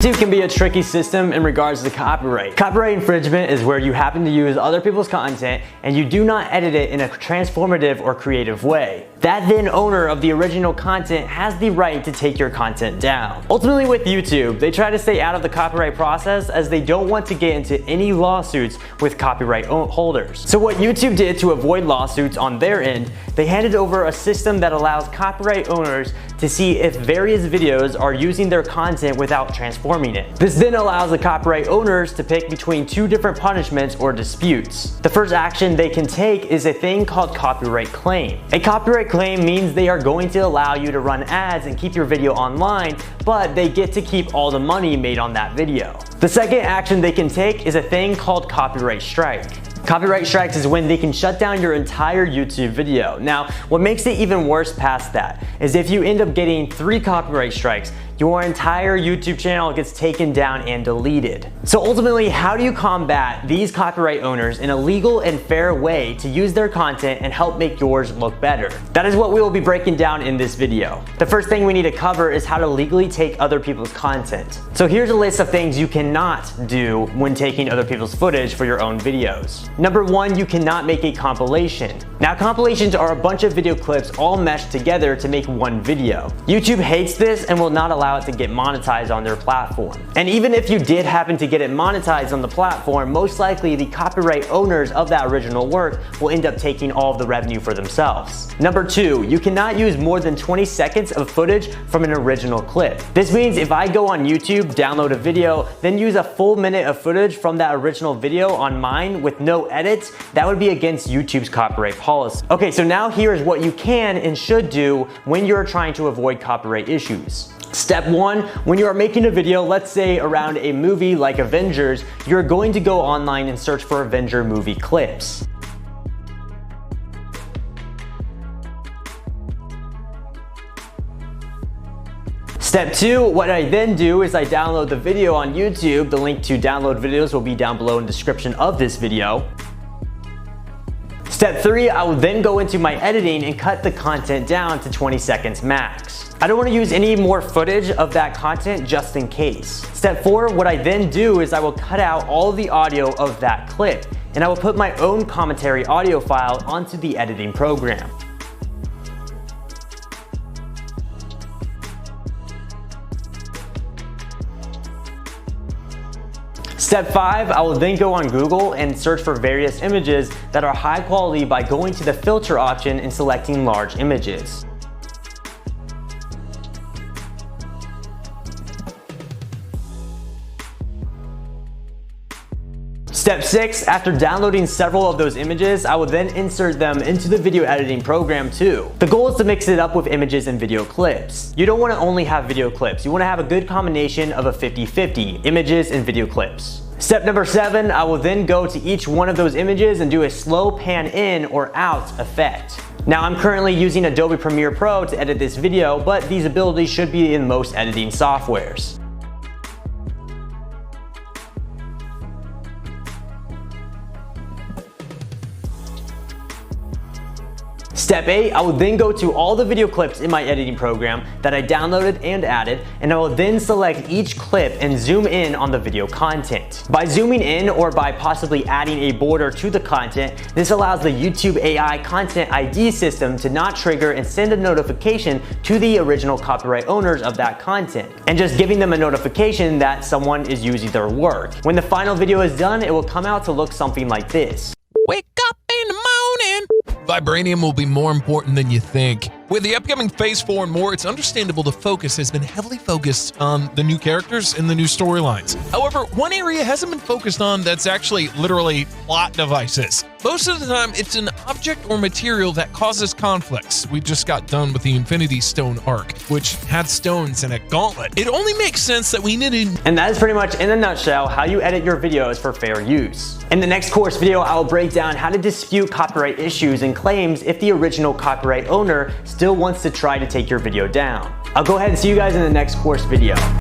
YouTube can be a tricky system in regards to copyright. Copyright infringement is where you happen to use other people's content and you do not edit it in a transformative or creative way. That then owner of the original content has the right to take your content down. Ultimately with YouTube, they try to stay out of the copyright process as they don't want to get into any lawsuits with copyright holders. So what YouTube did to avoid lawsuits on their end, they handed over a system that allows copyright owners to see if various videos are using their content without transforming it. This then allows the copyright owners to pick between two different punishments or disputes. The first action they can take is a thing called copyright claim. A copyright claim means they are going to allow you to run ads and keep your video online, but they get to keep all the money made on that video. The second action they can take is a thing called copyright strike. Copyright strikes is when they can shut down your entire YouTube video. Now, what makes it even worse past that is if you end up getting 3 copyright strikes, your entire YouTube channel gets taken down and deleted. So ultimately, how do you combat these copyright owners in a legal and fair way to use their content and help make yours look better? That is what we will be breaking down in this video. The first thing we need to cover is how to legally take other people's content. So here's a list of things you cannot do when taking other people's footage for your own videos. Number 1, you cannot make a compilation. Now, compilations are a bunch of video clips all meshed together to make one video. YouTube hates this and will not allow it to get monetized on their platform. And even if you did happen to get it monetized on the platform, most likely the copyright owners of that original work will end up taking all of the revenue for themselves. Number 2, you cannot use more than 20 seconds of footage from an original clip. This means if I go on YouTube, download a video, then use a full minute of footage from that original video on mine with no edits, that would be against YouTube's copyright policy. Okay, so now here is what you can and should do when you're trying to avoid copyright issues. Step 1, when you are making a video, let's say around a movie like Avengers, you're going to go online and search for Avenger movie clips. Step 2, what I then do is I download the video on YouTube. The link to download videos will be down below in the description of this video. Step 3, I will then go into my editing and cut the content down to 20 seconds max. I don't want to use any more footage of that content just in case. Step 4, what I then do is I will cut out all the audio of that clip and I will put my own commentary audio file onto the editing program. Step 5, I will then go on Google and search for various images that are high quality by going to the filter option and selecting large images. Step 6, after downloading several of those images, I will then insert them into the video editing program too. The goal is to mix it up with images and video clips. You don't want to only have video clips, you want to have a good combination of a 50-50, images and video clips. Step number 7, I will then go to each one of those images and do a slow pan in or out effect. Now I'm currently using Adobe Premiere Pro to edit this video, but these abilities should be in most editing softwares. Step 8, I will then go to all the video clips in my editing program that I downloaded and added, and I will then select each clip and zoom in on the video content. By zooming in or by possibly adding a border to the content, this allows the YouTube AI Content ID system to not trigger and send a notification to the original copyright owners of that content, and just giving them a notification that someone is using their work. When the final video is done, it will come out to look something like this. Wake up in the morning! Vibranium will be more important than you think. With the upcoming Phase 4 and more, it's understandable the focus has been heavily focused on the new characters and the new storylines. However, one area hasn't been focused on that's actually literally plot devices. Most of the time, it's an object or material that causes conflicts. We just got done with the Infinity Stone arc, which had stones and a gauntlet. It only makes sense that we needed... And that is pretty much in a nutshell how you edit your videos for fair use. In the next course video, I will break down how to dispute copyright issues and claims if the original copyright owner still wants to try to take your video down. I'll go ahead and see you guys in the next course video.